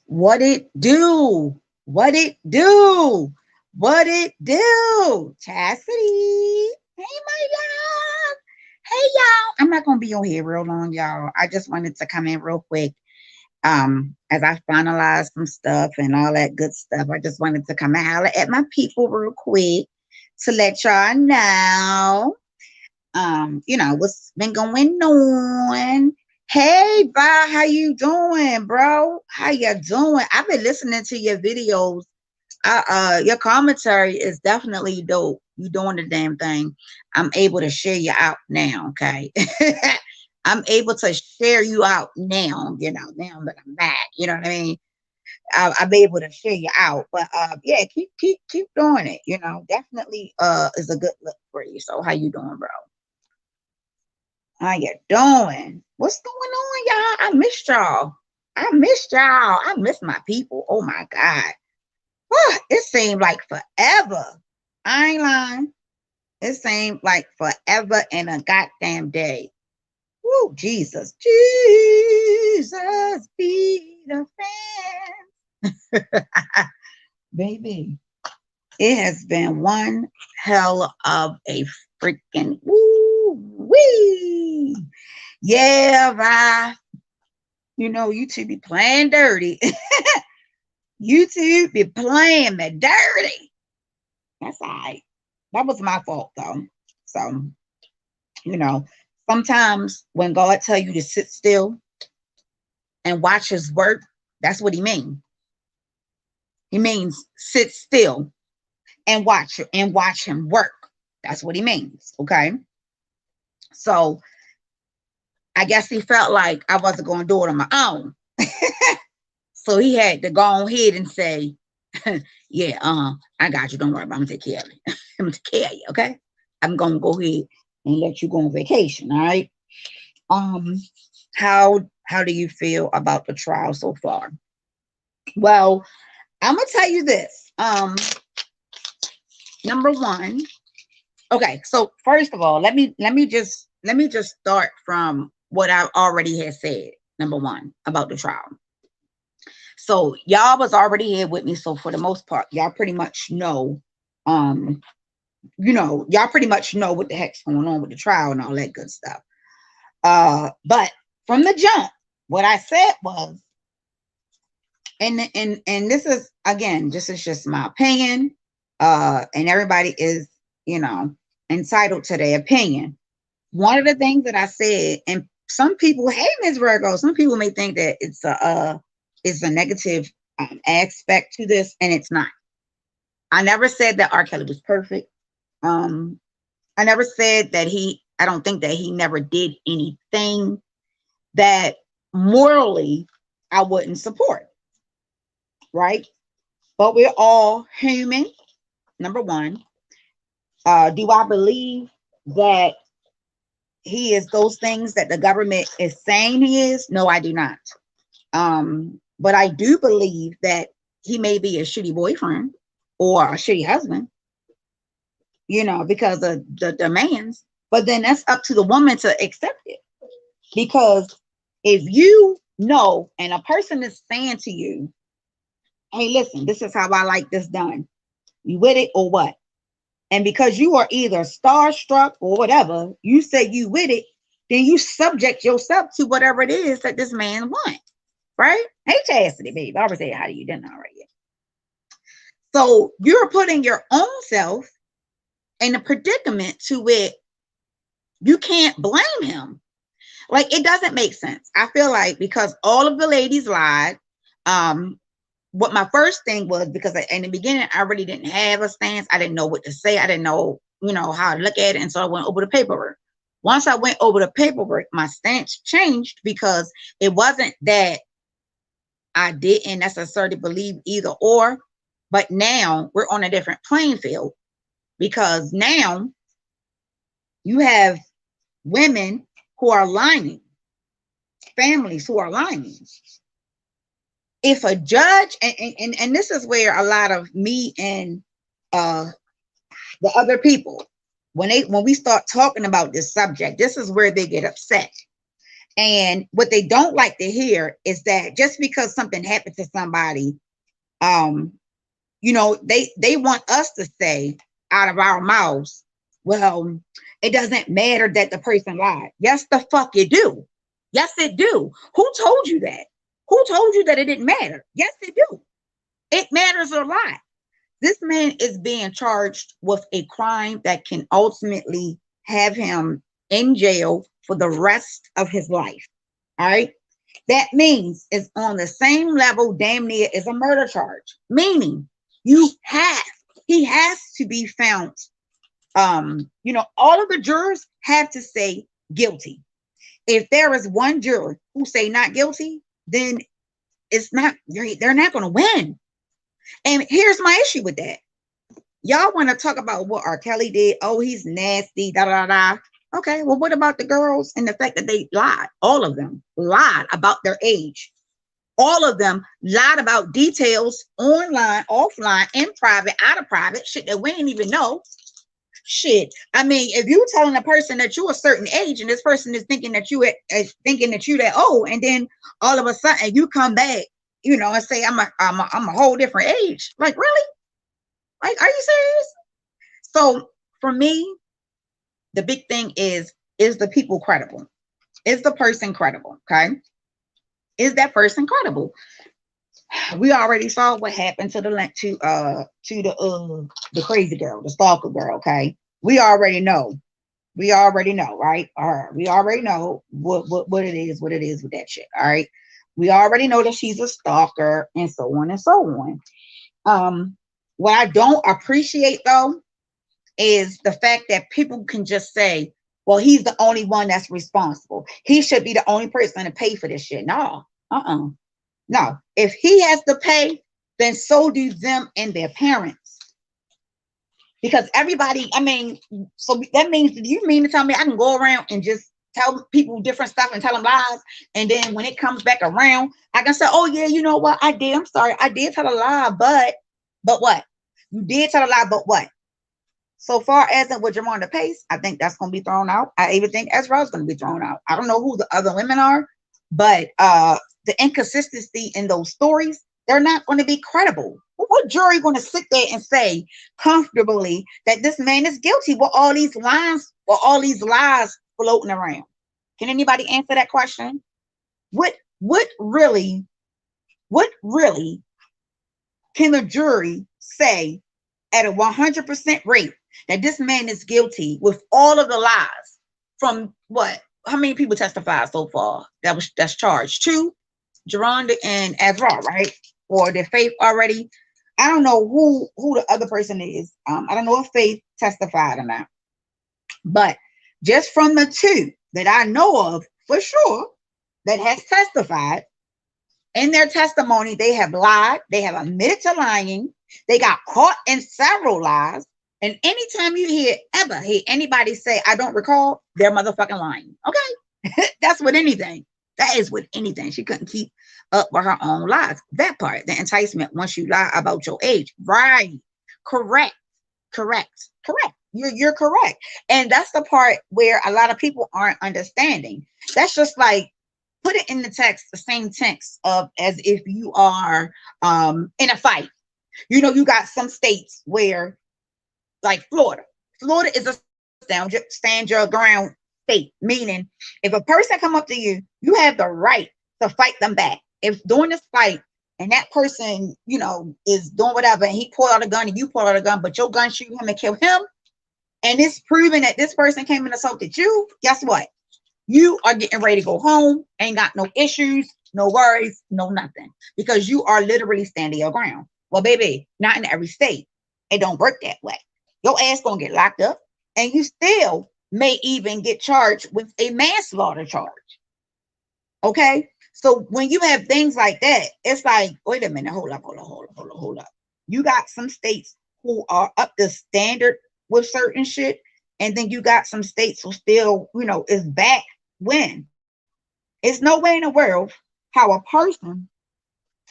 What it do? What it do? What it do? Chastity. Hey, my love. Hey, y'all. I'm not gonna be on here real long, y'all. I just wanted to come in real quick. As I finalized some stuff and all that good stuff, I just wanted to come and holler at my people real quick to let y'all know, what's been going on. Hey, bye, how you doing, bro? How you doing? I've been listening to your videos. Your commentary is definitely dope. You doing the damn thing. I'm able to share you out now, okay? I'm able to share you out now, now that I'm back. You know what I mean? I'm able to share you out. But yeah, keep doing it. Definitely is a good look for you. So how you doing, bro? How you doing? What's going on, y'all? I missed y'all. I missed y'all. I miss my people. Oh my God. It seemed like forever. I ain't lying. It seemed like forever and a goddamn day. Woo, Jesus. Jesus be the fan. Baby, it has been one hell of a freaking woo-wee. Yeah, YouTube be playing dirty. YouTube be playing me dirty. That's all right. That was my fault, though. So, sometimes when God tell you to sit still and watch his work, that's what he means. He means sit still and watch him work. That's what he means. Okay. So I guess he felt like I wasn't going to do it on my own. So he had to go ahead and say, yeah, I got you. Don't worry about it. I'm going to take care of it. I'm going to take care of you. Okay. I'm going to go ahead and let you go on vacation. All right. How do you feel about the trial so far? Well, I'm going to tell you this. Number one. Okay. So first of all, let me just start from what I already had said. Number one, about the trial. So y'all was already here with me. So for the most part, y'all pretty much know, y'all pretty much know what the heck's going on with the trial and all that good stuff. But from the jump, what I said was, and this is, again, this is just my opinion. And everybody is, entitled to their opinion. One of the things that I said, and some people, hey, Ms. Virgo, some people may think that it's a negative aspect to this, and it's not. I never said that R. Kelly was perfect. I never said that I don't think that he never did anything that morally I wouldn't support. Right? But we're all human. Number one. Do I believe that he is those things that the government is saying he is? No, I do not. But I do believe that he may be a shitty boyfriend or a shitty husband, because of the demands. But then that's up to the woman to accept it. Because if you know, and a person is saying to you, hey, listen, this is how I like this done. You with it or what? And because you are either starstruck or whatever, you say you with it, then you subject yourself to whatever it is that this man wants. Right? Hey, Chastity, babe. I already said, how do you done already? So you're putting your own self in a predicament to where you can't blame him. Like, it doesn't make sense. I feel like because all of the ladies lied, what my first thing was, because in the beginning, I really didn't have a stance. I didn't know what to say. I didn't know, how to look at it. And so I went over the paperwork. Once I went over the paperwork, my stance changed, because it wasn't that I didn't necessarily believe either or, but now we're on a different playing field, because now you have women who are lying, families who are lying. If a judge, and this is where a lot of me and the other people, when we start talking about this subject, this is where they get upset. And what they don't like to hear is that just because something happened to somebody, you know, they want us to say out of our mouths, well, it doesn't matter that the person lied. Yes, the fuck it do. Yes, it do. Who told you that? Who told you that it didn't matter? Yes, it do. It matters a lot. This man is being charged with a crime that can ultimately have him in jail for the rest of his life. All right. That means it's on the same level, damn near, as a murder charge. Meaning he has to be found. You know, all of the jurors have to say guilty. If there is one juror who say not guilty, then it's not, they're not going to win. And here's my issue with that. Y'all want to talk about what R. Kelly did. Oh, he's nasty, da da da. Okay, well, what about the girls and the fact that they lied? All of them lied about their age. All of them lied about details online, offline, in private, out of private, shit that we didn't even know. Shit. I mean, if you telling a person that you're a certain age and this person is thinking that you that old, and then all of a sudden you come back, you know, and say I'm a whole different age. Like, really? Like, are you serious? So for me, the big thing is the people credible? Is the person credible? Okay. Is that person credible? We already saw what happened to the crazy girl, the stalker girl. Okay. We already know, right? All right. We already know what it is with that shit. All right. We already know that she's a stalker and so on and so on. What I don't appreciate though is the fact that people can just say, well, he's the only one that's responsible. He should be the only person to pay for this shit. No, no. If he has to pay, then so do them and their parents. Because everybody, I mean, so that means, do you mean to tell me I can go around and just tell people different stuff and tell them lies, and then when it comes back around, I can say, oh yeah, you know what, I did, I'm sorry, I did tell a lie, but what? You did tell a lie, but what? So far as with Jamonda Pace, I think that's going to be thrown out. I even think Ezra's going to be thrown out. I don't know who the other women are, but the inconsistency in those stories, they're not going to be credible. What jury going to sit there and say comfortably that this man is guilty with all these lies floating around? Can anybody answer that question? What really can the jury say at a 100% rate that this man is guilty with all of the lies from what? How many people testified so far that's charged? 2, Geronda and Ezra, right? Or did Faith already? I don't know who the other person is. I don't know if Faith testified or not. But just from the 2 that I know of for sure that has testified, in their testimony, they have lied. They have admitted to lying. They got caught in several lies. And anytime you ever hear anybody say, I don't recall, they're motherfucking lying. Okay. That's with anything. That is with anything. She couldn't keep up with her own lies. That part, the enticement, once you lie about your age. Right. Correct. You're correct. And that's the part where a lot of people aren't understanding. That's just like, put it in the text, the same text of as if you are in a fight. You know, you got some states where, like Florida is a stand your ground state, meaning if a person come up to you, you have the right to fight them back. If during this fight and that person, you know, is doing whatever and he pull out a gun and you pull out a gun, but your gun shoot him and kill him, and it's proven that this person came and assaulted you, guess what? You are getting ready to go home, ain't got no issues, no worries, no nothing, because you are literally standing your ground. Well, baby, not in every state. It don't work that way. Your ass gonna get locked up, and you still may even get charged with a manslaughter charge. Okay? So when you have things like that, it's like, wait a minute, hold up. You got some states who are up to standard with certain shit, and then you got some states who still, you know, is back when. It's no way in the world how a person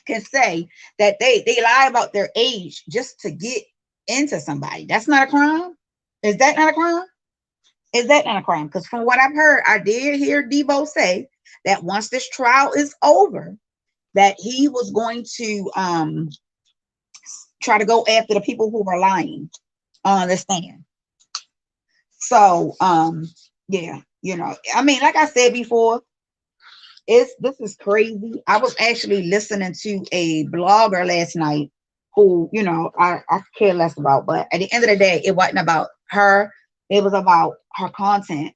can say that they lie about their age just to get into somebody. That's not a crime. Is that not a crime? Is that not a crime? Because from what I've heard, I did hear Debo say that once this trial is over, that he was going to try to go after the people who were lying on the stand. So yeah, I mean, like I said before, this is crazy. I was actually listening to a blogger last night who, I care less about, but at the end of the day, it wasn't about her. It was about her content.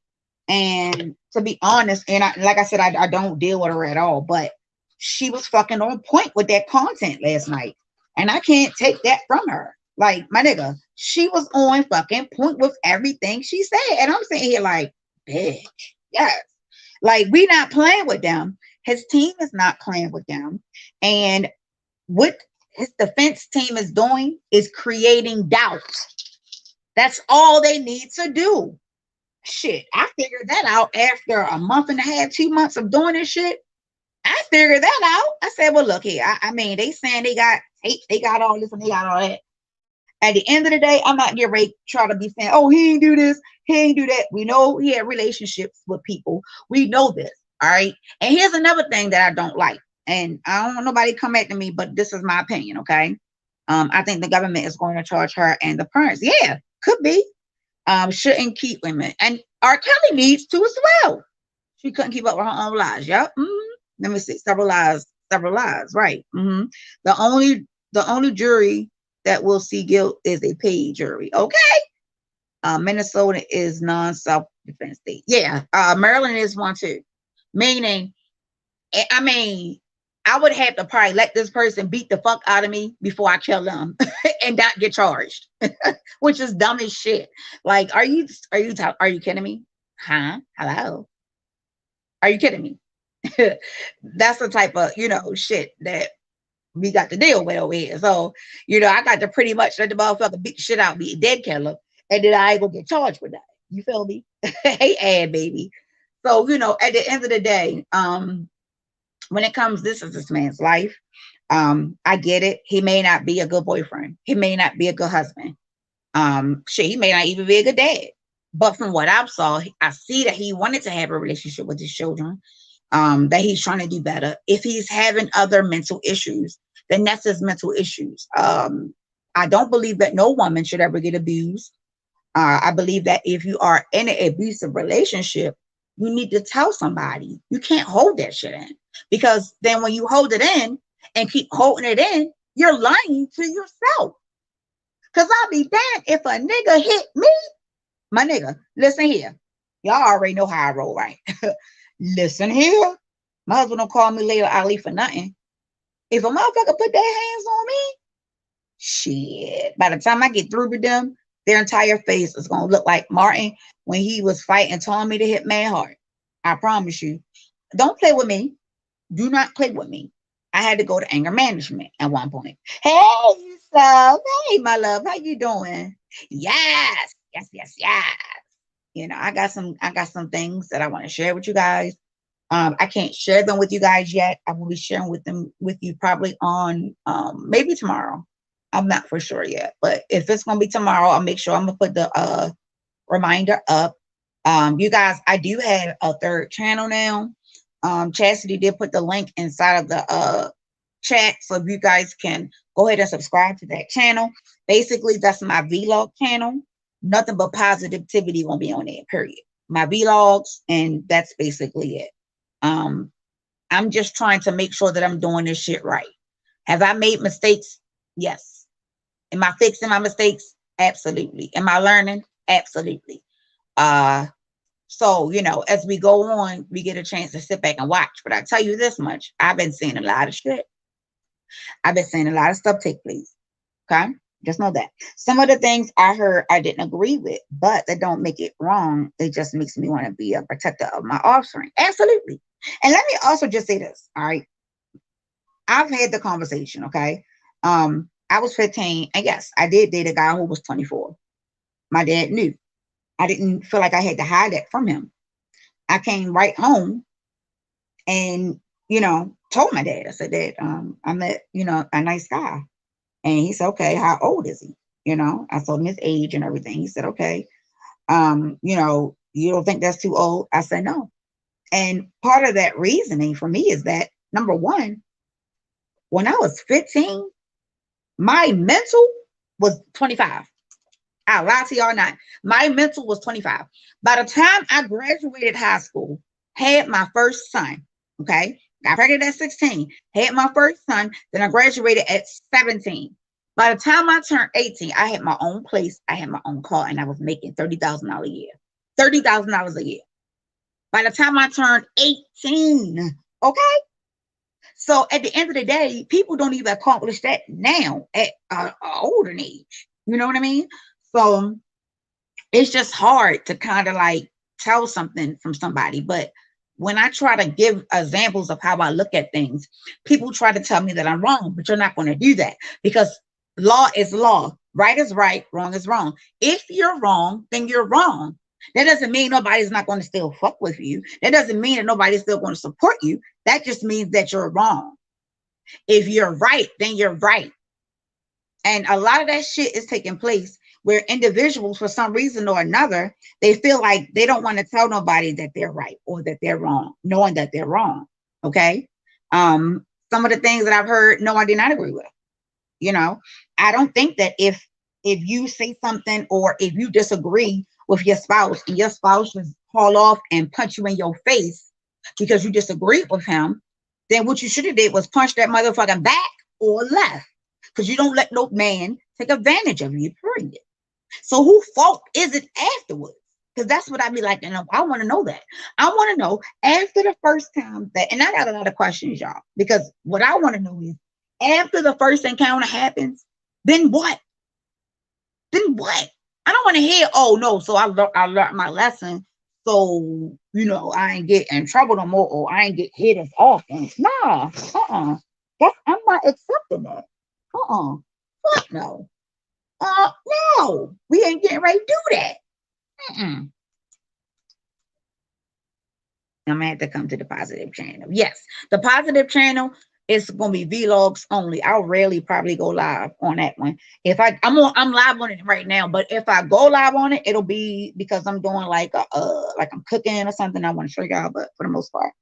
And to be honest, and like I said, I don't deal with her at all, but she was fucking on point with that content last night. And I can't take that from her. Like, my nigga, she was on fucking point with everything she said. And I'm sitting here like, bitch, yes. Like, we not playing with them. His team is not playing with them. And what his defense team is doing is creating doubt. That's all they need to do. Shit, I figured that out after a month and a half, 2 months of doing this shit. I figured that out. I said, well, look here. I mean, they saying they got tape, they got all this and they got all that. At the end of the day, I'm not getting ready to try to be saying, oh, he ain't do this, he ain't do that. We know he had relationships with people. We know this, all right? And here's another thing that I don't like. And I don't want nobody to come after me, but this is my opinion, okay? I think the government is going to charge her and the parents. Yeah, could be. Shouldn't keep women. And R. Kelly needs to as well. She couldn't keep up with her own lies. Yep. Let me see. Several lies, right. The only jury that will see guilt is a paid jury. Okay. Minnesota is non-self-defense state. Yeah. Maryland is one too. Meaning, I mean, I would have to probably let this person beat the fuck out of me before I kill them and not get charged, which is dumb as shit. Like, are you kidding me? Huh? Hello? Are you kidding me? That's the type of, shit that we got to deal with over here. So, I got to pretty much let the motherfucker beat the shit out of me, dead killer, and then I ain't gonna get charged with that. You feel me? Hey, ad baby. So, at the end of the day, when it comes, this is this man's life. I get it. He may not be a good boyfriend. He may not be a good husband. Shit, he may not even be a good dad. But from what I saw, I see that he wanted to have a relationship with his children, that he's trying to do better. If he's having other mental issues, then that's his mental issues. I don't believe that no woman should ever get abused. I believe that if you are in an abusive relationship, you need to tell somebody. You can't hold that shit in, because then when you hold it in and keep holding it in, you're lying to yourself. Because I'll be damned if a nigga hit me. My nigga, listen here. Y'all already know how I roll, right? Listen here. My husband don't call me Leila Ali for nothing. If a motherfucker put their hands on me, shit, by the time I get through with them, their entire face is going to look like Martin when he was fighting Tommy to hit man hard. I promise you. Don't play with me. Do not play with me. I had to go to anger management at one point. Hey, Yusuf. Hey, my love. How you doing? Yes. I got some things that I want to share with you guys. I can't share them with you guys yet. I will be sharing with you probably on maybe tomorrow. I'm not for sure yet, but if it's gonna be tomorrow, I'll make sure I'm gonna put the reminder up. You guys, I do have a third channel now. Chastity did put the link inside of the chat, so if you guys can go ahead and subscribe to that channel. Basically, that's my vlog channel. Nothing but positivity won't be on there, period. My vlogs, and that's basically it. I'm just trying to make sure that I'm doing this shit right. Have I made mistakes? Yes. Am I fixing my mistakes? Absolutely. Am I learning? Absolutely. So, as we go on, we get a chance to sit back and watch. But I tell you this much, I've been seeing a lot of shit. I've been seeing a lot of stuff take place. Okay? Just know that. Some of the things I heard I didn't agree with, but that don't make it wrong. It just makes me want to be a protector of my offspring. Absolutely. And let me also just say this, all right? I've had the conversation, okay? I was 15, and yes, I did date a guy who was 24. My dad knew. I didn't feel like I had to hide that from him. I came right home and, told my dad. I said, Dad, I met, a nice guy. And he said, okay, how old is he? I told him his age and everything. He said, okay, you don't think that's too old? I said, no. And part of that reasoning for me is that, number one, when I was 15, my mental was 25. I'll lie to y'all not. My mental was 25. By the time I graduated high school, had my first son, okay? Got pregnant at 16, had my first son, then I graduated at 17. By the time I turned 18, I had my own place, I had my own car, and I was making $30,000 a year. $30,000 a year. By the time I turned 18, okay? So at the end of the day, people don't even accomplish that now at an older age. You know what I mean? So it's just hard to kind of like tell something from somebody. But when I try to give examples of how I look at things, people try to tell me that I'm wrong, but you're not going to do that because law is law. Right is right, wrong is wrong. If you're wrong, then you're wrong. That doesn't mean nobody's not going to still fuck with you. That doesn't mean that nobody's still going to support you. That just means that you're wrong. If you're right, then you're right. And a lot of that shit is taking place where individuals, for some reason or another, they feel like they don't want to tell nobody that they're right or that they're wrong, knowing that they're wrong. Okay. Some of the things that I've heard, no, I did not agree with. You know, I don't think that if you say something or if you disagree with your spouse and your spouse just haul off and punch you in your face because you disagree with him, then what you should have did was punch that motherfucking back or left, because you don't let no man take advantage of you, period. So whose fault is it afterwards? Because that's what I be like, and I want to know that. I want to know after the first time that, and I got a lot of questions, y'all, because what I want to know is after the first encounter happens, then what? Then what? I don't want to hear, oh no, so I learned my lesson. So, you know, I ain't get in trouble no more, or I ain't get hit as often. Nah, I'm not accepting that. Fuck no. No, we ain't getting ready to do that. I'm gonna have to come to the positive channel. Yes, the positive channel is gonna be vlogs only. I'll rarely probably go live on that one. If I'm live on it right now, but if I go live on it, it'll be because I'm doing like I'm cooking or something. I want to show y'all, but for the most part,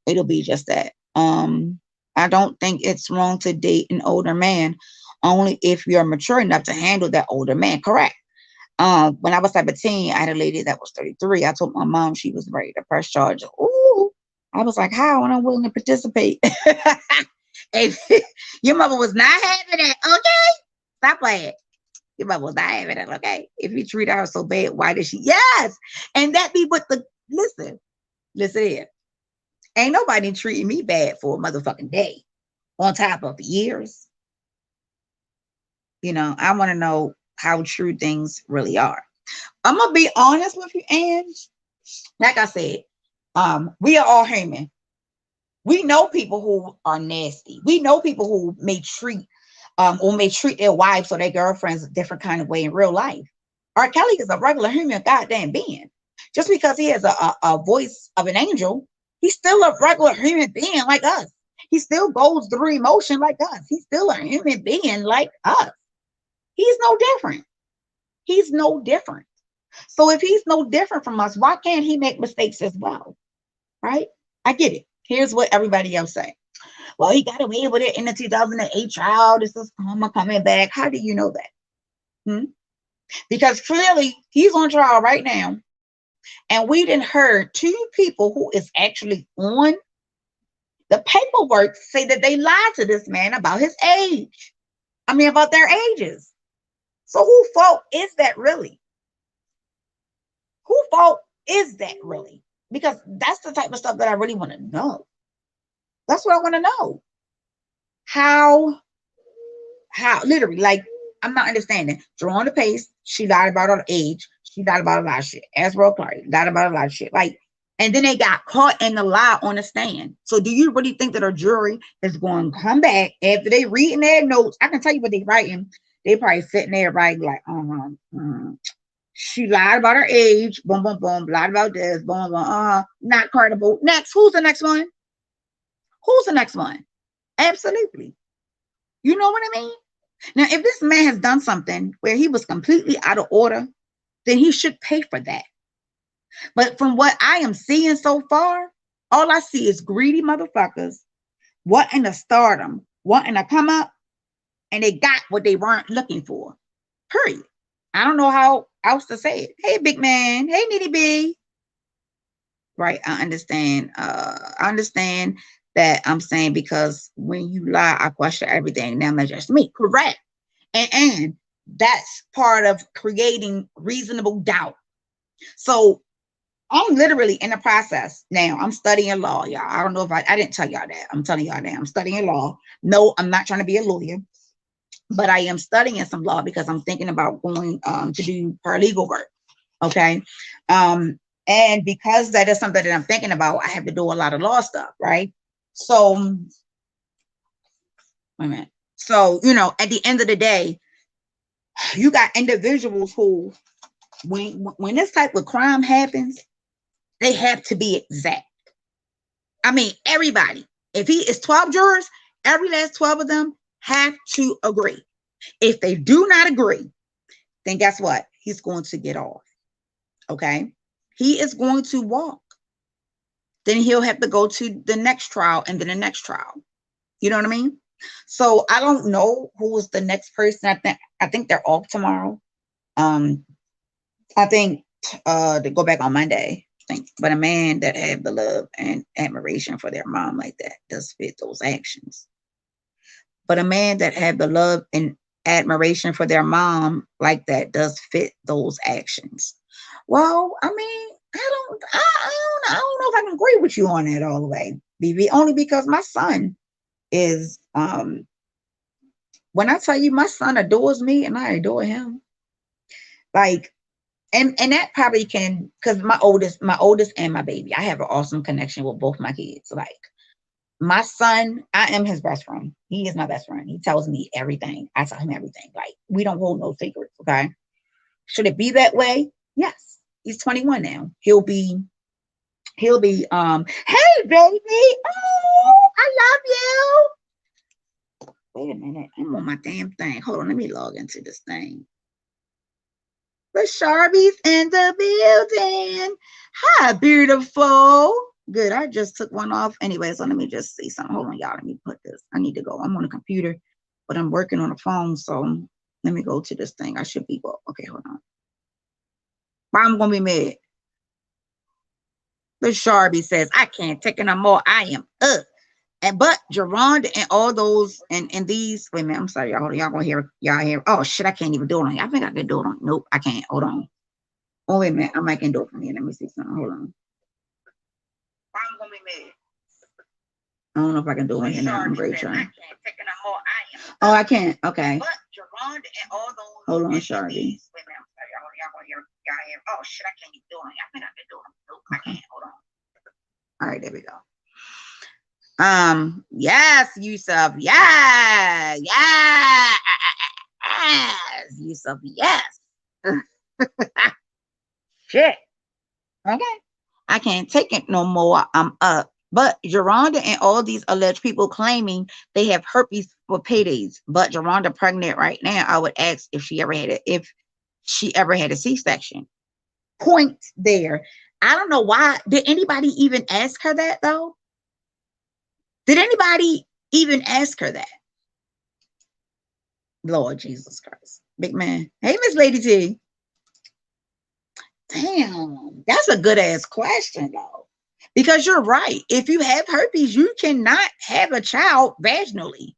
it'll be just that. I don't think it's wrong to date an older man, only if you're mature enough to handle that older man. Correct. When I was 17, I had a lady that was 33. I told my mom she was ready to press charges. Ooh, I was like, how? And I'm willing to participate. If your mother was not having it, okay? Stop playing. Your mother was not having it, okay? If you treat her so bad, why did she? Yes. And that be what listen here. Ain't nobody treating me bad for a motherfucking day on top of years. You know, I want to know how true things really are. I'm gonna be honest with you, Ange. Like I said, we are all human. We know people who are nasty. We know people who may treat their wives or their girlfriends a different kind of way in real life. R. Kelly is a regular human goddamn being. Just because he has a voice of an angel, he's still a regular human being like us. He still goes through emotion like us. He's still a human being like us. He's no different. He's no different. So if he's no different from us, why can't he make mistakes as well? Right? I get it. Here's what everybody else say. Well, he got away with it in the 2008 trial. This is karma coming back. How do you know that? Because clearly he's on trial right now. And we didn't heard two people who is actually on the paperwork say that they lied to this man about his age. I mean, about their ages. So whose fault is that really? Whose fault is that really? Because that's the type of stuff that I really want to know. That's what I want to know. How literally, like, I'm not understanding. Drawing the pace, she lied about her age. She lied about a lot of shit. Asbro Clark lied about a lot of shit. Like, and then they got caught in the lie on the stand. So do you really think that our jury is going to come back after they reading their notes? I can tell you what they writing. They probably sitting there writing like, she lied about her age, boom, boom, boom, lied about this, boom, boom, not credible. Next, who's the next one? Who's the next one? Absolutely. You know what I mean? Now, if this man has done something where he was completely out of order, then he should pay for that. But from what I am seeing so far, all I see is greedy motherfuckers wanting to stardom, wanting to come up, and they got what they weren't looking for. Period. I don't know how else to say it. Hey, big man. Hey, Nitty B. Right. I understand. I understand that I'm saying because when you lie, I question everything. Now that's just me. Correct. And that's part of creating reasonable doubt. So I'm literally in the process now. I'm studying law, y'all. I don't know if I didn't tell y'all that. I'm telling y'all that I'm studying law. No, I'm not trying to be a lawyer, but I am studying some law because I'm thinking about going to do paralegal work. Okay. And because that is something that I'm thinking about, I have to do a lot of law stuff, right? So, wait a minute. So, you know, at the end of the day, you got individuals who, when this type of crime happens, they have to be exact. I mean, everybody. If he is 12 jurors, every last 12 of them have to agree. If they do not agree, then guess what? He's going to get off. Okay? He is going to walk. Then he'll have to go to the next trial and then the next trial. You know what I mean? So I don't know who is the next person. I think they're off tomorrow. I think they go back on Monday. But a man that have the love and admiration for their mom like that does fit those actions. But a man that have the love and admiration for their mom like that does fit those actions. Well, I mean, I don't know if I can agree with you on that all the way, BB. Only because my son is when I tell you my son adores me and I adore him, like. And that probably can, because my oldest and my baby, I have an awesome connection with both my kids. Like my son, I am his best friend. He is my best friend. He tells me everything. I tell him everything. Like we don't hold no secrets. Okay. Should it be that way? Yes. He's 21 now. He'll be, hey baby. Oh, I love you. Wait a minute. I'm on my damn thing. Hold on. Let me log into this thing. The Sharbies in the building. Hi, beautiful. Good. I just took one off. Anyway, so let me just see something. Hold on, y'all. Let me put this. I need to go. I'm on a computer, but I'm working on a phone. So let me go to this thing. I should be. Well, okay, hold on. I'm going to be mad. The Sharby says, I can't take it no more. I am up. But Geronda and all those and these, wait a minute, I'm sorry, y'all. Hold on, y'all gonna hear, oh shit, I can't even do it on you. I think I can do it on. Nope, I can't. Hold on. Oh, wait a minute, I might can do it from here. Let me see something. Hold on. I'm gonna be mad. I don't know if I can do it here now. I'm great trying. Oh, I can't. Okay. But Geronda and all those. Hold on, Shardy. Wait a minute, I'm sorry, y'all. Y'all gonna hear, oh shit, I can't even do it on you. I think I can do it. Nope, I can't. Hold on. All right, there we go. Yes, Yusuf. Yes, Yusuf. Yes. Shit. Okay. I can't take it no more. I'm up. But Geronda and all these alleged people claiming they have herpes for paydays. But Geronda pregnant right now. I would ask if she ever had a C-section. Point there. I don't know why. Did anybody even ask her that though? Did anybody even ask her that? Lord Jesus Christ. Big man. Hey, Miss Lady T. Damn, that's a good ass question though. Because you're right. If you have herpes, you cannot have a child vaginally.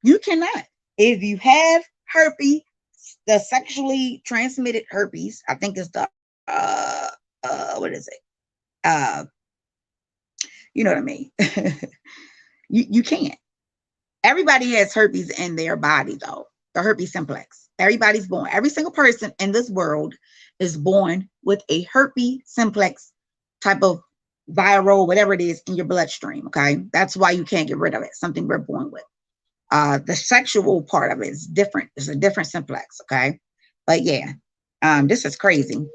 You cannot. If you have herpes, the sexually transmitted herpes, I think it's the what is it? You know what I mean? You can't. Everybody has herpes in their body, though. The herpes simplex. Everybody's born. Every single person in this world is born with a herpes simplex type of viral, whatever it is, in your bloodstream. Okay, that's why you can't get rid of it. Something we're born with. The sexual part of it is different. It's a different simplex. Okay, but yeah, this is crazy.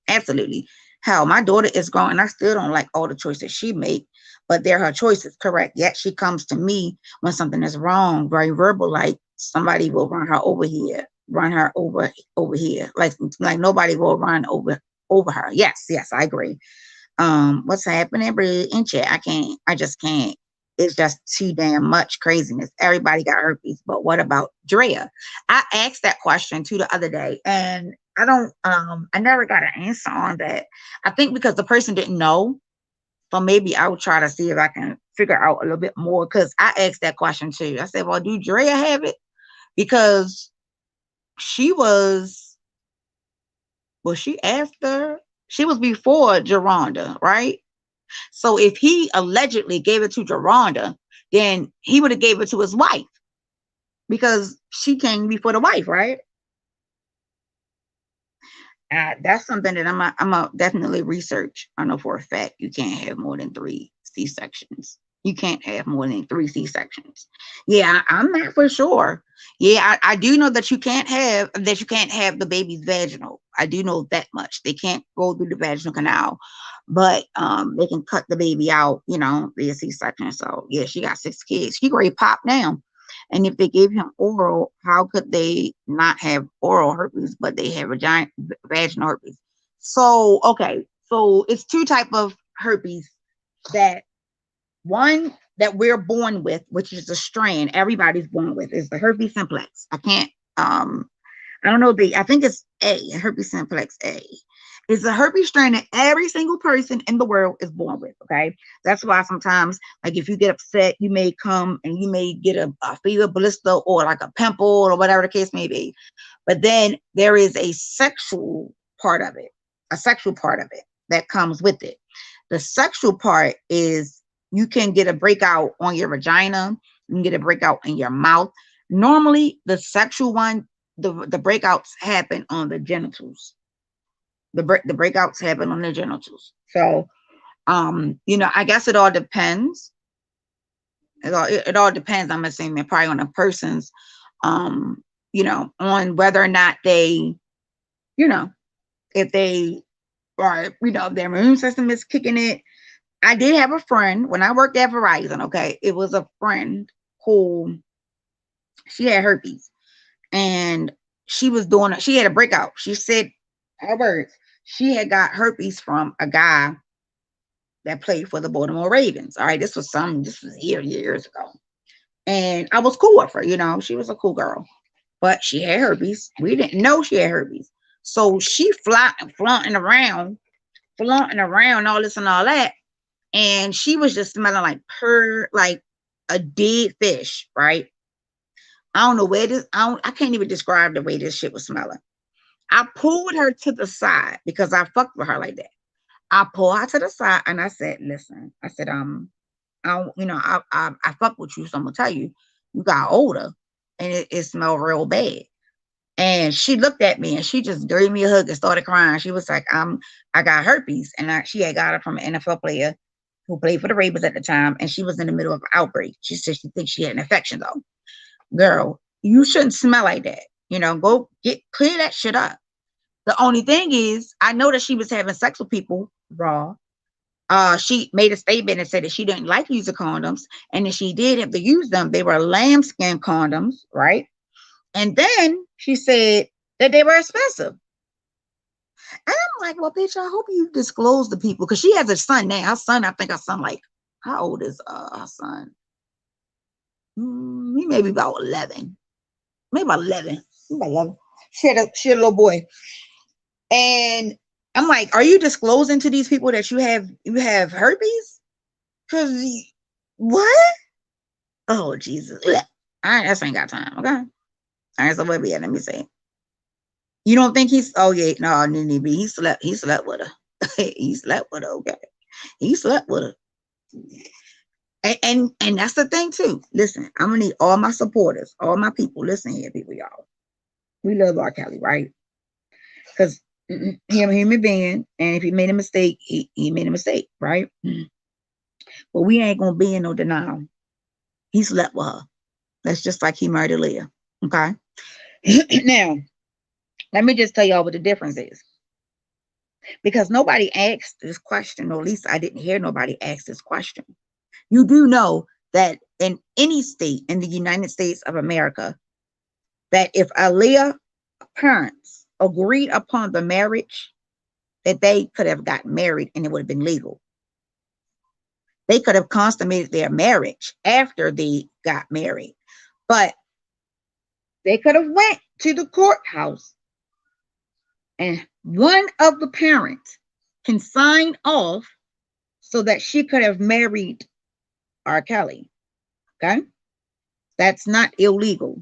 Absolutely. How my daughter is grown, and I still don't like all the choices she make, but they're her choices, correct? Yet she comes to me when something is wrong, very verbal, like somebody will run her over here, run her over here, like nobody will run over over her. Yes, I agree. What's happening in chat? I just can't. It's just too damn much craziness. Everybody got herpes, but what about Drea? I asked that question too the other day, and I never got an answer on that. I think because the person didn't know. So maybe I will try to see if I can figure out a little bit more, because I asked that question too. I said, well, do Drea have it? Because she was she was before Geronda, right? So if he allegedly gave it to Geronda, then he would have gave it to his wife, because she came before the wife, right? That's something that I'm a definitely research. I know for a fact you can't have more than 3 C-sections. You can't have more than 3 C-sections. Yeah, I'm not for sure. Yeah, I do know that you can't have the baby's vaginal. I do know that much. They can't go through the vaginal canal, but they can cut the baby out, via C-section. So yeah, she got 6 kids. She already popped now. And if they gave him oral, how could they not have oral herpes, but they have a giant vaginal herpes? So, okay. So it's 2 type of herpes. That one that we're born with, which is a strain everybody's born with, is the herpes simplex. I don't know, I think it's A, herpes simplex A. It's a herpes strain that every single person in the world is born with, okay? That's why sometimes, like, if you get upset, you may come and you may get a fever, blister, or like a pimple, or whatever the case may be. But then there is a sexual part of it that comes with it. The sexual part is you can get a breakout on your vagina, you can get a breakout in your mouth. Normally, the sexual one, the breakouts happen on the genitals. The breakouts happen on the genitals. So, I guess it all depends. It all depends. I'm assuming probably on a person's, on whether or not they, if they are, their immune system is kicking it. I did have a friend when I worked at Verizon. Okay, it was a friend who, she had herpes, and she had a breakout. She said her words. She had got herpes from a guy that played for the Baltimore Ravens. All right, this was years ago. And I was cool with her, she was a cool girl. But she had herpes. We didn't know she had herpes. So she flaunting around all this and all that. And she was just smelling like a dead fish, right? I don't know where I can't even describe the way this shit was smelling. I pulled her to the side because I fucked with her like that. I pulled her to the side and I said, listen, I said, I fuck with you, so I'm gonna tell you, you got older and it smelled real bad. And she looked at me and she just gave me a hug and started crying. She was like, I got herpes. And she had got it from an NFL player who played for the Ravens at the time. And she was in the middle of an outbreak. She said she thinks she had an infection though. Girl, you shouldn't smell like that. Go clear that shit up. The only thing is, I know that she was having sex with people raw. She made a statement and said that she didn't like using condoms. And if she did have to use them, they were lambskin condoms, right? And then she said that they were expensive. And I'm like, well, bitch, I hope you disclose to people, because she has a son now. I think her son, like, how old is her son? He may be about 11. Maybe about 11. She had a little boy. And I'm like, are you disclosing to these people that you have herpes? Because what? Oh, Jesus. I just ain't got time, okay? All right, so where we at? Let me see. You don't think oh yeah, no, he slept with her. He slept with her, okay. He slept with her. And that's the thing too. Listen, I'm gonna need all my supporters, all my people. Listen here, people, y'all. We love R. Kelly, right? Because he's a human being, and if he made a mistake, he made a mistake, right? But we ain't gonna be in no denial. He slept with her. That's just like he married Leah. Okay. Now, let me just tell y'all what the difference is. Because nobody asked this question, or at least I didn't hear nobody ask this question. You do know that in any state in the United States of America, that if Aaliyah parents agreed upon the marriage, that they could have gotten married and it would have been legal. They could have consummated their marriage after they got married, but they could have went to the courthouse and one of the parents can sign off so that she could have married R. Kelly. Okay? That's not illegal.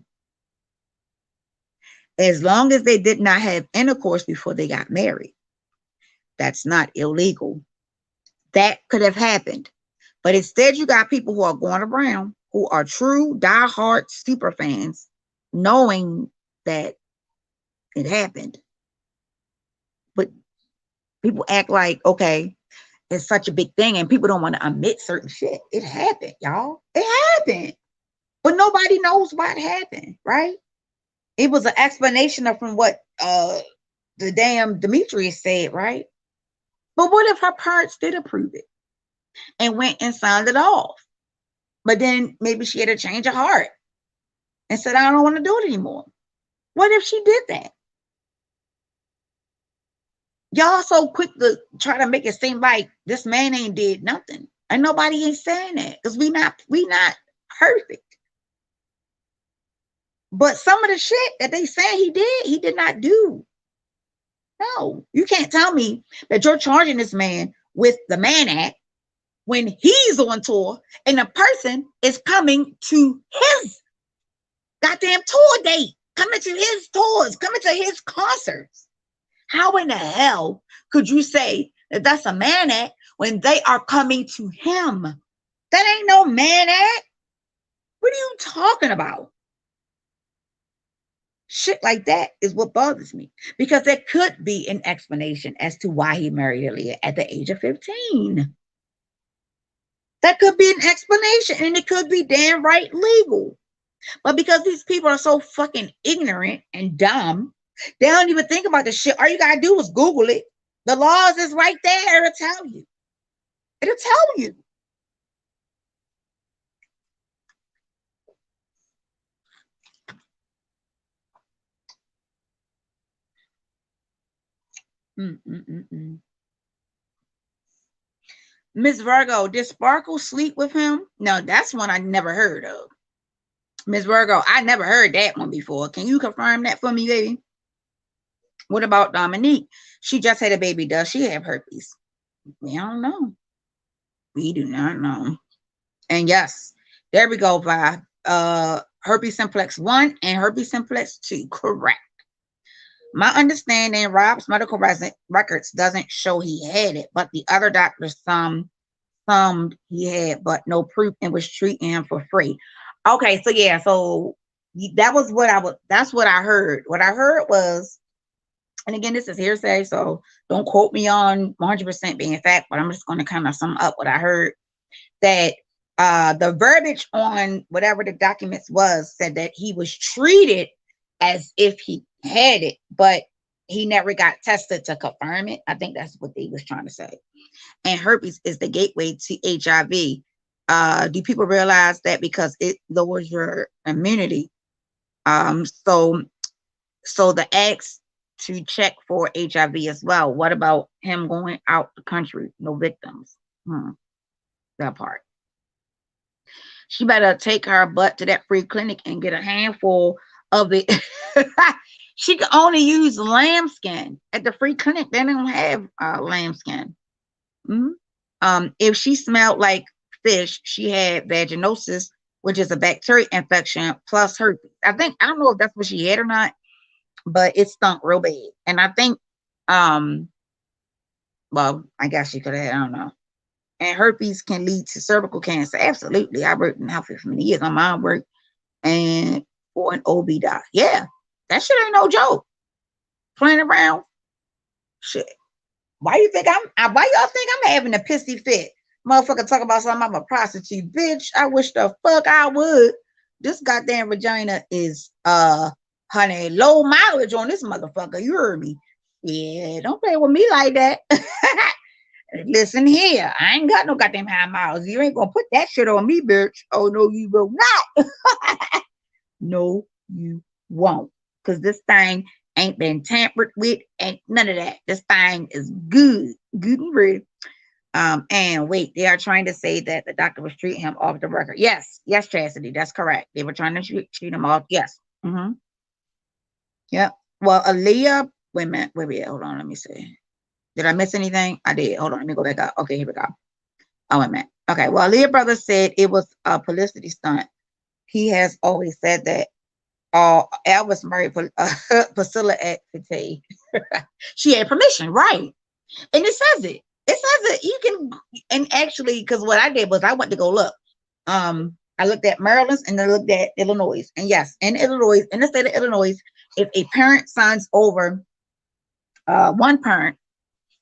As long as they did not have intercourse before they got married. That's not illegal. That could have happened. But instead, you got people who are going around who are true, diehard super fans, knowing that it happened. But people act like, okay, it's such a big thing and people don't want to admit certain shit. It happened, y'all. It happened. But nobody knows why it happened, right? It was an explanation of from what the damn Demetrius said, right? But what if her parents did approve it and went and signed it off? But then maybe she had a change of heart and said, I don't want to do it anymore. What if she did that? Y'all so quick to try to make it seem like this man ain't did nothing. And nobody ain't saying that because we not perfect. But some of the shit that they saying he did not do. No, you can't tell me that you're charging this man with the Mann Act when he's on tour and the person is coming to his goddamn tour date, coming to his tours, coming to his concerts. How in the hell could you say that that's a Mann Act when they are coming to him? That ain't no Mann Act. What are you talking about? Shit like that is what bothers me, because there could be an explanation as to why he married Aaliyah at the age of 15. That could be an explanation, and it could be damn right legal. But because these people are so fucking ignorant and dumb, they don't even think about the shit. All you gotta do is Google it. The laws is right there. It'll tell you. It'll tell you. Miss Virgo, did Sparkle sleep with him? No, that's one I never heard of. Miss Virgo, I never heard that one before. Can you confirm that for me, baby? What about Dominique? She just had a baby. Does she have herpes? We don't know. We do not know. And yes, there we go, by herpes simplex 1 and herpes simplex 2. Correct. My understanding, Rob's medical records doesn't show he had it, but the other doctors some he had, but no proof, and was treating him for free. Okay, so yeah, so that was what that's what I heard. What I heard was, and again, this is hearsay, so don't quote me on 100% being fact, but I'm just going to kind of sum up what I heard. That the verbiage on whatever the documents was said that he was treated as if he had it, but he never got tested to confirm it. I think that's what they was trying to say. And herpes is the gateway to HIV. Do people realize that? Because it lowers your immunity. So the acts to check for HIV as well. What about him going out the country? No victims. That part. She better take her butt to that free clinic and get a handful of it. She can only use lambskin at the free clinic. They don't have lambskin. If she smelled like fish, she had vaginosis, which is a bacteria infection plus herpes. I don't know if that's what she had or not, but it stunk real bad. And I think, well, I guess she could have had, I don't know. And herpes can lead to cervical cancer. Absolutely. I worked in health for many years. My mom worked and for an OB doc. Yeah, that shit ain't no joke. Playing around. Shit. Why y'all think I'm having a pissy fit? Motherfucker talk about something, I'm a prostitute. Bitch, I wish the fuck I would. This goddamn vagina is honey, low mileage on this motherfucker. You heard me. Yeah, don't play with me like that. Listen here, I ain't got no goddamn high miles. You ain't gonna put that shit on me, bitch. Oh no, you will not. No, you won't. Because this thing ain't been tampered with, ain't none of that. This thing is good, good and ready. And wait, they are trying to say that the doctor was treating him off the record. Yes, yes, Chastity, that's correct. They were trying to treat him off. Yes. Yep. Well, Aaliyah, wait a minute, wait, hold on, let me see. Did I miss anything? I did. Hold on, let me go back up. Okay, here we go. Oh, wait a minute. Okay, well, Aaliyah brother said it was a publicity stunt. He has always said that. Elvis married Priscilla at Fate. She had permission, right? And it says it. It says it. You can, and actually, because what I did was I went to go look. I looked at Maryland's and then looked at Illinois. And yes, in Illinois, in the state of Illinois, if a parent signs over, one parent,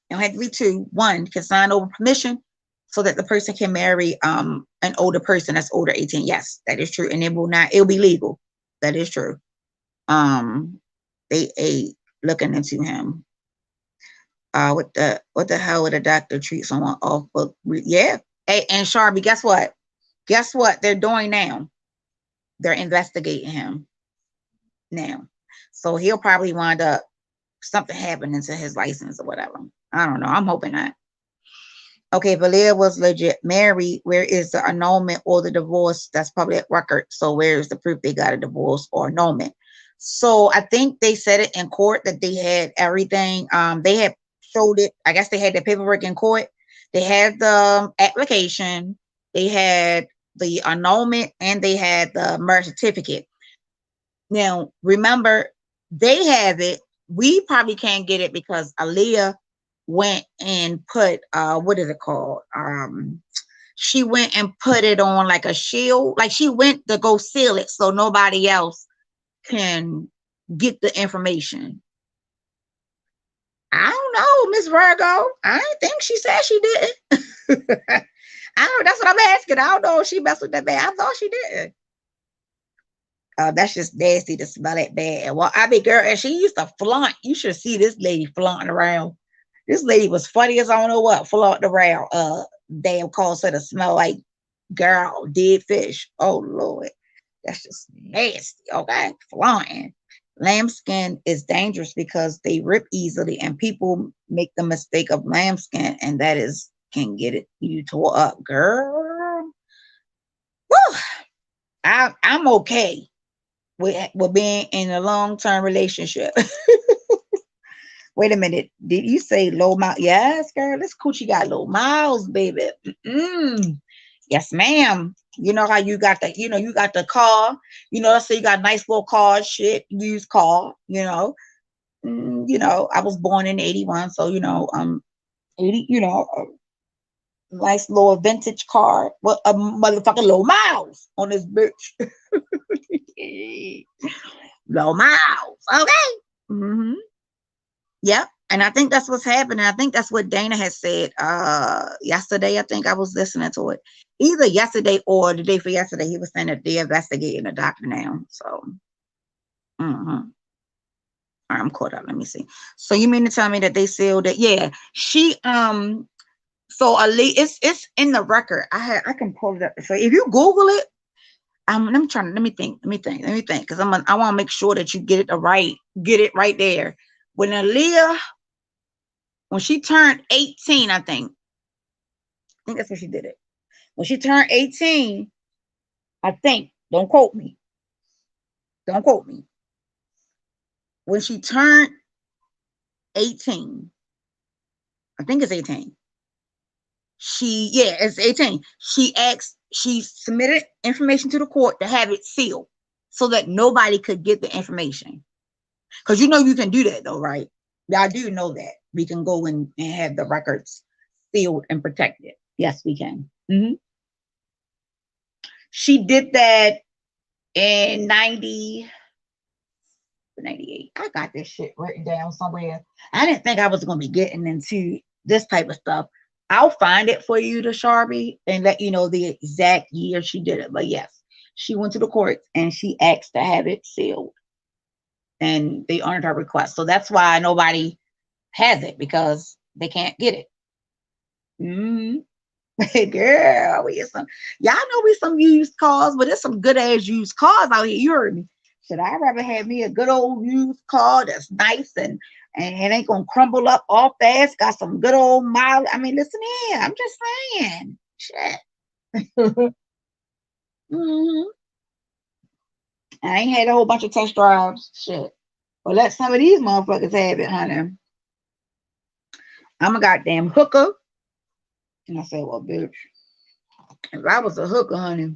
it don't have to be two, one can sign over permission so that the person can marry an older person that's older 18. Yes, that is true. And it'll be legal. That is true. They looking into him. What the hell would a doctor treat someone off book? Yeah. Hey, and Sharby, guess what? Guess what they're doing now? They're investigating him now. So he'll probably wind up something happening to his license or whatever. I don't know. I'm hoping not. Okay, Valia was legit married. Where is the annulment or the divorce? That's public record. So where is the proof they got a divorce or annulment? So I think they said it in court that they had everything. They had showed it. I guess they had the paperwork in court. They had the application. They had the annulment and they had the marriage certificate. Now, remember, they have it. We probably can't get it because Aaliyah went and put what is it called? She went and put it on like a shield, like she went to go seal it so nobody else can get the information. I don't know, Miss Virgo. I didn't think she said she didn't. I don't. That's what I'm asking. I don't know if she messed with that bad. I thought she did. That's just nasty to smell that bad. Well, I mean, girl, and she used to flaunt. You should see this lady flaunting around. This lady was funny as I don't know what, flaunting around. Damn calls her to smell like girl, dead fish. Oh Lord. That's just nasty. Okay. Flaunting. Lambskin is dangerous because they rip easily and people make the mistake of lambskin and that is can get it you tore up, girl. Woo! I'm okay with being in a long-term relationship. Wait a minute. Did you say low miles? Yes, girl. This coochie got low miles, baby. Yes, ma'am. You know how you got the, you got the car. Let's say you got a nice little car, shit, used car. I was born in 81, so 80. Nice little vintage car. What a motherfucking low miles on this bitch. Low miles. Okay. Yep. And I think that's what's happening. I think that's what Dana has said yesterday. I think I was listening to it. Either yesterday or the day for yesterday, he was saying that they're investigating the doctor now. So I'm caught up. Let me see. So you mean to tell me that they sealed it? Yeah. She so Ali, it's in the record. I can pull it up. So if you Google it, let me think, because I want to make sure that you get it right there. When Aaliyah, when she turned 18, I think that's when she did it. When she turned 18, I think, don't quote me. When she turned 18, I think it's 18. It's 18. She submitted information to the court to have it sealed so that nobody could get the information. Because you can do that though, right? I do know that. We can go and have the records sealed and protected. Yes, we can. She did that in 98. I got this shit written down somewhere. I didn't think I was going to be getting into this type of stuff. I'll find it for you, to Sharby, and let you know the exact year she did it. But yes, she went to the courts and she asked to have it sealed. And they honored her request. So that's why nobody has it, because they can't get it. Girl, y'all know we some used cars, but there's some good ass used cars out here. You heard me. Should I rather have me a good old used car that's nice and it ain't gonna crumble up all fast, got some good old mileage. I mean, listen here, I'm just saying. Shit. Mhm. I ain't had a whole bunch of test drives. Shit. But let some of these motherfuckers have it, honey. I'm a goddamn hooker. And I said, well, bitch, if I was a hooker, honey,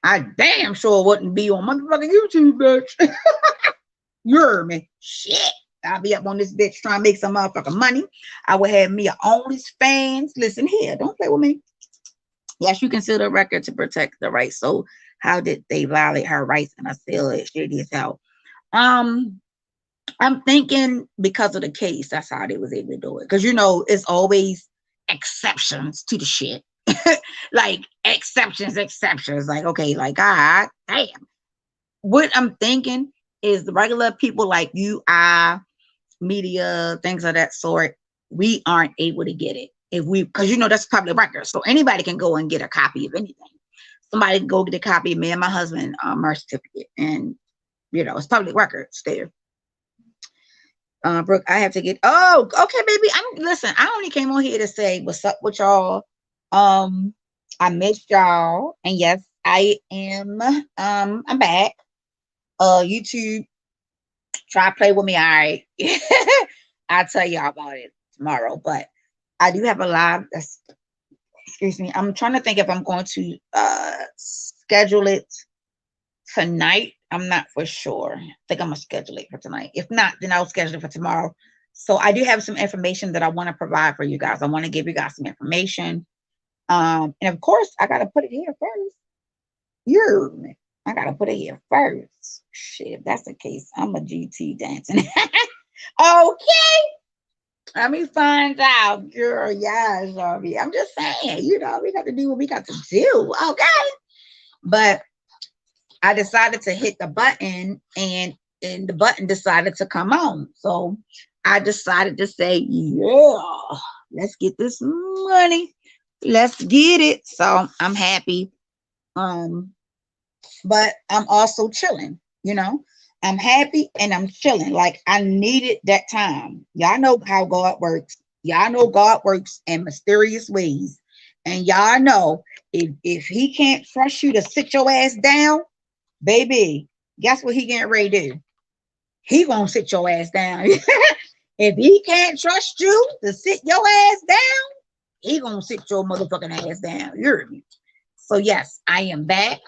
I damn sure wouldn't be on motherfucking YouTube, bitch. You heard me. Shit. I'll be up on this bitch trying to make some motherfucking money. I would have me a OnlyFans. Listen here, don't play with me. Yes, you consider a record to protect the rights. So how did they violate her rights? And I feel it shitty as hell. I'm thinking because of the case, that's how they was able to do it. Because you know, it's always exceptions to the shit. Like exceptions. Like, okay, like God damn. What I'm thinking is the regular people like you, media, things of that sort, we aren't able to get it. If we, because you know that's public record. So anybody can go and get a copy of anything. Somebody can go get a copy of me and my husband marriage certificate. And you know, it's public records there. Brooke, I have to get. Oh, okay, baby. Listen. I only came on here to say what's up with y'all. I missed y'all, and yes, I am. I'm back. YouTube, try to play with me. All right, I'll tell y'all about it tomorrow. But I do have a live. Excuse me. I'm trying to think if I'm going to schedule it tonight. I'm not for sure. I think I'm gonna schedule it for tonight. If not, then I'll schedule it for tomorrow. So I do have some information that I want to provide for you guys. I want to give you guys some information. And of course, I gotta put it here first. I gotta put it here first. Shit, if that's the case, I'm a GT dancing. Okay. Let me find out, girl. Yeah, Sharpie. I'm just saying, you know, we got to do what we got to do. Okay. But I decided to hit the button and the button decided to come on. So I decided to say, yeah, let's get this money. Let's get it. So I'm happy. But I'm also chilling, you know. I'm happy and I'm chilling. Like I needed that time. Y'all know how God works. Y'all know God works in mysterious ways. And y'all know if he can't trust you to sit your ass down, baby, guess what he getting ready to do? He gonna sit your ass down. If he can't trust you to sit your ass down, he gonna sit your motherfucking ass down. You heard me? So yes, I am back.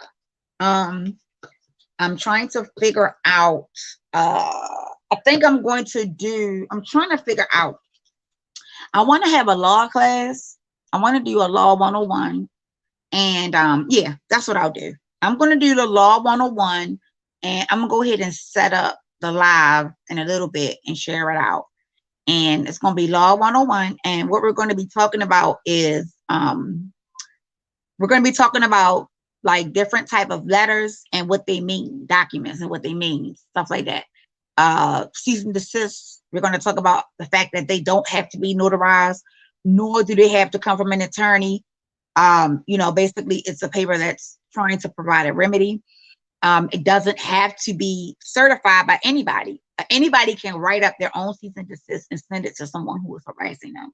I'm trying to figure out. I think I'm trying to figure out. I want to have a law class. I want to do a law 101. And yeah, that's what I'll do. I'm going to do the law 101 and I'm going to go ahead and set up the live in a little bit and share it out. And it's going to be law 101. And what we're going to be talking about is we're going to be talking about like different type of letters and what they mean, documents and what they mean, stuff like that. Cease and desist. We're going to talk about the fact that they don't have to be notarized, nor do they have to come from an attorney. You know, basically it's a paper that's trying to provide a remedy. It doesn't have to be certified by anybody. Anybody can write up their own cease and desist and send it to someone who is harassing them.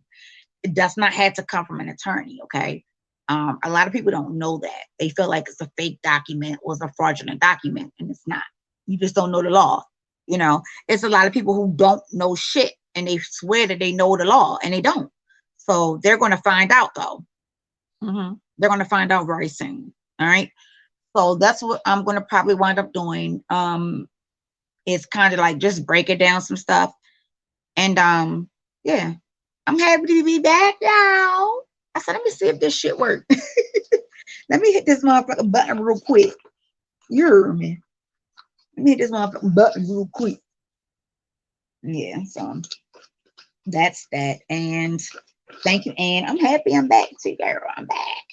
It does not have to come from an attorney, okay? A lot of people don't know that. They feel like it's a fake document or it's a fraudulent document, and it's not. You just don't know the law. You know, it's a lot of people who don't know shit and they swear that they know the law and they don't. So they're going to find out though. They're going to find out very soon. All right. So that's what I'm going to probably wind up doing. It's kind of like just breaking down some stuff. And yeah, I'm happy to be back, y'all. I said, let me see if this shit works. Let me hit this motherfucking button real quick. You heard me. Let me hit this motherfucking button real quick. Yeah, so that's that. And thank you. And I'm happy I'm back too, girl. I'm back.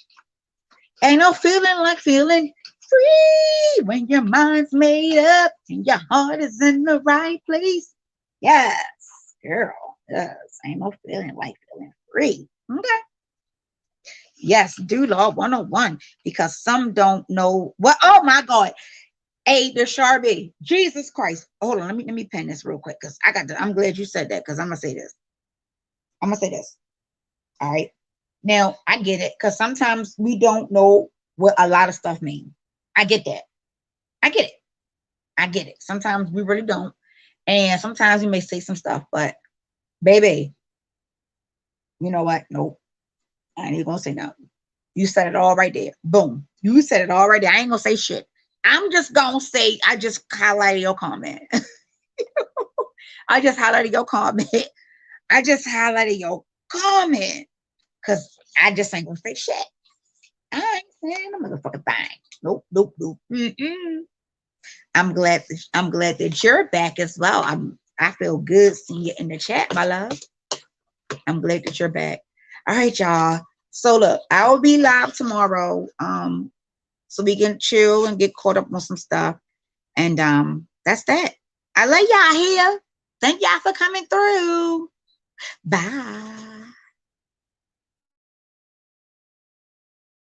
Ain't no feeling like feeling free when your mind's made up and your heart is in the right place. Yes, girl. Yes, ain't no feeling like feeling free. Okay. Yes, do law 101 because some don't know what. Oh my God. A the Sharpie. Jesus Christ. Hold on, let me pen this real quick because I'm glad you said that because I'm gonna say this. I'm gonna say this. All right. Now I get it because sometimes we don't know what a lot of stuff means. I get that. I get it. I get it. Sometimes we really don't. And sometimes we may say some stuff, but baby, you know what? Nope. I ain't even gonna say nothing. You said it all right there. Boom. You said it all right there. I ain't gonna say shit. I'm just gonna say I just highlighted your comment. I just highlighted your comment. I just highlighted your comment. Cause I just ain't gonna say shit. I ain't saying a motherfucking thing. Nope, nope, nope. I'm glad that you're back as well. I feel good seeing you in the chat, my love. I'm glad that you're back. All right, y'all. So look, I will be live tomorrow. So we can chill and get caught up on some stuff. And that's that. I love y'all here. Thank y'all for coming through. Bye.